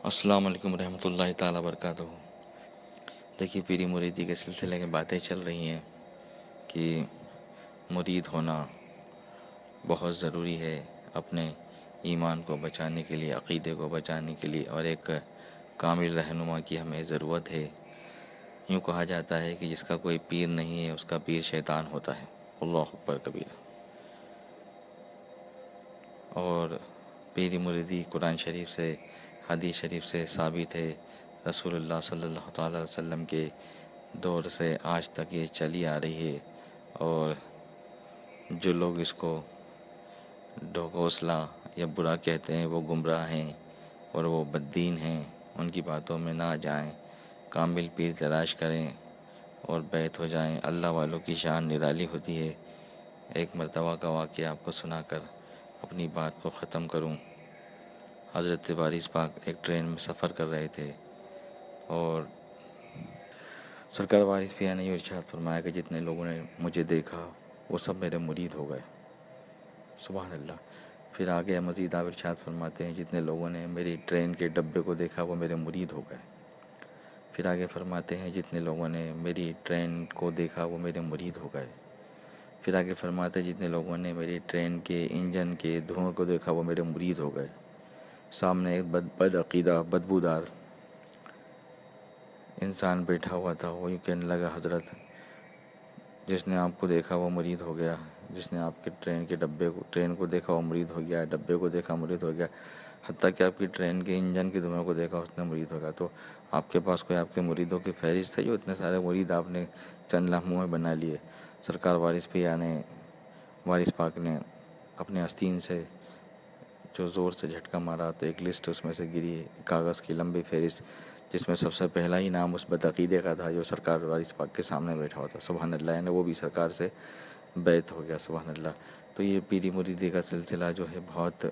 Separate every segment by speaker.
Speaker 1: السلام علیکم ورحمۃ اللہ تعالیٰ وبرکاتہ۔ دیکھیے، پیری مریدی کے سلسلے میں باتیں چل رہی ہیں کہ مرید ہونا بہت ضروری ہے اپنے ایمان کو بچانے کے لیے، عقیدے کو بچانے کے لیے، اور ایک کامل رہنما کی ہمیں ضرورت ہے۔ یوں کہا جاتا ہے کہ جس کا کوئی پیر نہیں ہے اس کا پیر شیطان ہوتا ہے۔ اللہ اکبر کبیرہ۔ اور پیری مریدی قرآن شریف سے، حدیث شریف سے ثابت ہے۔ رسول اللہ صلی اللہ تعالیٰ علیہ وسلم کے دور سے آج تک یہ چلی آ رہی ہے، اور جو لوگ اس کو ڈھکوسلا یا برا کہتے ہیں وہ گمراہ ہیں اور وہ بددین ہیں۔ ان کی باتوں میں نہ جائیں، کامل پیر تلاش کریں اور بیعت ہو جائیں۔ اللہ والوں کی شان نرالی ہوتی ہے۔ ایک مرتبہ کا واقعہ آپ کو سنا کر اپنی بات کو ختم کروں۔ حضرت وارث پاک ایک ٹرین میں سفر کر رہے تھے، اور سرکار وارث پیا نے یہ ارشاد فرمایا کہ جتنے لوگوں نے مجھے دیکھا وہ سب میرے مرید ہو گئے۔ سبحان اللہ۔ پھر آگے مزید آپ ارشاد فرماتے ہیں جتنے لوگوں نے میری ٹرین کے ڈبے کو دیکھا وہ میرے مرید ہو گئے۔ پھر آگے فرماتے ہیں جتنے لوگوں نے میری ٹرین کو دیکھا وہ میرے مرید ہو گئے۔ پھر آگے فرماتے ہیں جتنے لوگوں نے میری ٹرین کے انجن کے دھوئیں کو دیکھا وہ میرے مرید ہو گئے۔ سامنے ایک بد عقیدہ، بدبودار انسان بیٹھا ہوا تھا۔ وہ یوں کہنے لگا، حضرت، جس نے آپ کو دیکھا وہ مرید ہو گیا، جس نے آپ کے ٹرین کو دیکھا وہ مرید ہو گیا، ڈبے کو دیکھا مرید ہو گیا، حتیٰ کہ آپ کی ٹرین کے انجن کے دھوئیں کو دیکھا اس نے مرید ہو گیا۔ تو آپ کے پاس کوئی آپ کے مریدوں کی فہرست ہے؟ جو اتنے سارے مرید آپ نے چند لمحوں میں بنا لیے۔ سرکار وارث پاک نے اپنے آستین سے جو زور سے جھٹکا مارا تو ایک لسٹ اس میں سے گری، کاغذ کی لمبی فہرست، جس میں سب سے پہلا ہی نام اس بدعقیدے کا تھا جو سرکار وارث پاک کے سامنے بیٹھا ہوا تھا۔ سبحان اللہ، یعنی وہ بھی سرکار سے بیعت ہو گیا۔ سبحان اللہ۔ تو یہ پیری مریدی کا سلسلہ جو ہے بہت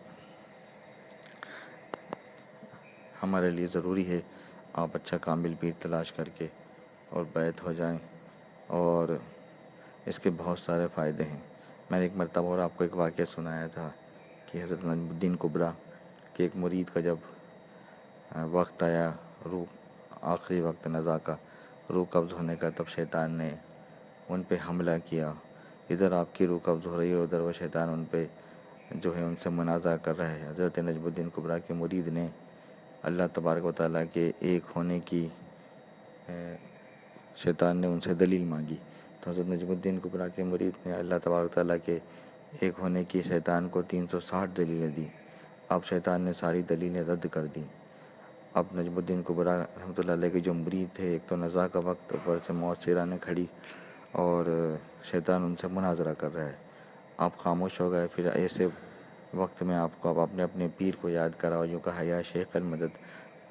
Speaker 1: ہمارے لیے ضروری ہے۔ آپ اچھا کامل پیر تلاش کر کے اور بیعت ہو جائیں، اور اس کے بہت سارے فائدے ہیں۔ میں نے ایک مرتبہ اور آپ کو ایک واقعہ سنایا تھا کہ حضرت نجم الدین کبریٰ کہ ایک مرید کا جب وقت آیا، آخری وقت نزا کا، روح قبض ہونے کا، تب شیطان نے ان پہ حملہ کیا۔ ادھر آپ کی روح قبض ہو رہی ہے، ادھر وہ شیطان ان پہ جو ہے ان سے مناظرہ کر رہا ہے۔ حضرت نجم الدین کبریٰ کے مرید نے اللہ تبارک و تعالیٰ کے ایک ہونے کی شیطان نے ان سے دلیل مانگی، تو حضرت نجم الدین کبریٰ کے مرید نے اللہ تبارک و تعالیٰ کے ایک ہونے کی شیطان کو 360 دلیلیں دی۔ اب شیطان نے ساری دلیلیں رد کر دیں۔ اب نجم الدین کبریٰ رحمۃ اللہ علیہ کے جو مرید تھے، ایک تو نزا کا وقت، اوپر سے موت سے آنے کھڑی، اور شیطان ان سے مناظرہ کر رہا ہے۔ آپ خاموش ہو گئے۔ پھر ایسے وقت میں آپ کو آپ نے اپنے پیر کو یاد کرا اور یوں کہا، یا شیخ المدد۔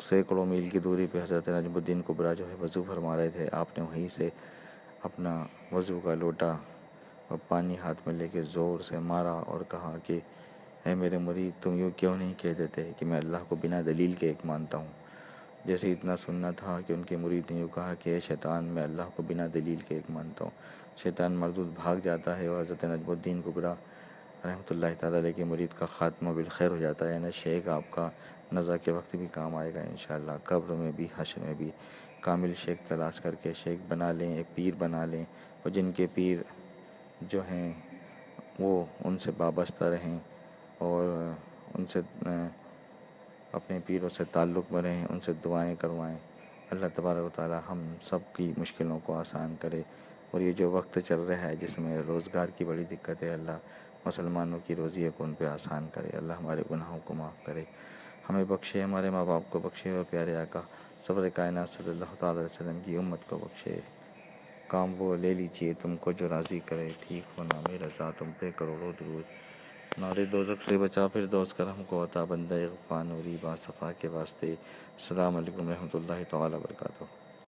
Speaker 1: سینکڑوں میل کی دوری پہ حضرت نجم الدین کبریٰ جو ہے وضو فرما رہے تھے، آپ نے وہیں سے اپنا وضو کا لوٹا اور پانی ہاتھ میں لے کے زور سے مارا اور کہا کہ اے میرے مرید، تم یوں کیوں نہیں کہہ دیتے کہ میں اللہ کو بنا دلیل کے ایک مانتا ہوں؟ جیسے اتنا سننا تھا کہ ان کے مرید نے یوں کہا کہ اے شیطان، میں اللہ کو بنا دلیل کے ایک مانتا ہوں۔ شیطان مردود بھاگ جاتا ہے، اور حضرت نجم الدین کبریٰ رحمۃ اللہ تعالیٰ علیہ کے مرید کا خاتمہ بالخیر ہو جاتا ہے۔ یعنی شیخ آپ کا نزا کے وقت بھی کام آئے گا انشاءاللہ، قبر میں بھی، حشر میں بھی۔ کامل شیخ تلاش کر کے شیخ بنا لیں، ایک پیر بنا لیں، اور جن کے پیر جو ہیں وہ ان سے وابستہ رہیں، اور ان سے اپنے پیروں سے تعلق میں رہیں، ان سے دعائیں کروائیں۔ اللہ تبارک و تعالیٰ ہم سب کی مشکلوں کو آسان کرے۔ اور یہ جو وقت چل رہا ہے جس میں روزگار کی بڑی دقت ہے، اللہ مسلمانوں کی روزی کو ان پہ آسان کرے۔ اللہ ہمارے گناہوں کو معاف کرے، ہمیں بخشے، ہمارے ماں باپ کو بخشے، اور پیارے آقا سرور کائنات صلی اللہ تعالیٰ علیہ وسلم کی امت کو بخشے۔ کام وہ لے لیجئے تم کو جو راضی کرے، ٹھیک ہونا میرا رضا تم پہ کروڑوں درود۔ نارے دوزخ سے بچا فردوس کر ہم کو عطا، بندہ غفار نوری با صفا کے واسطے۔ السلام علیکم رحمۃ اللہ تعالیٰ وبرکاتہ۔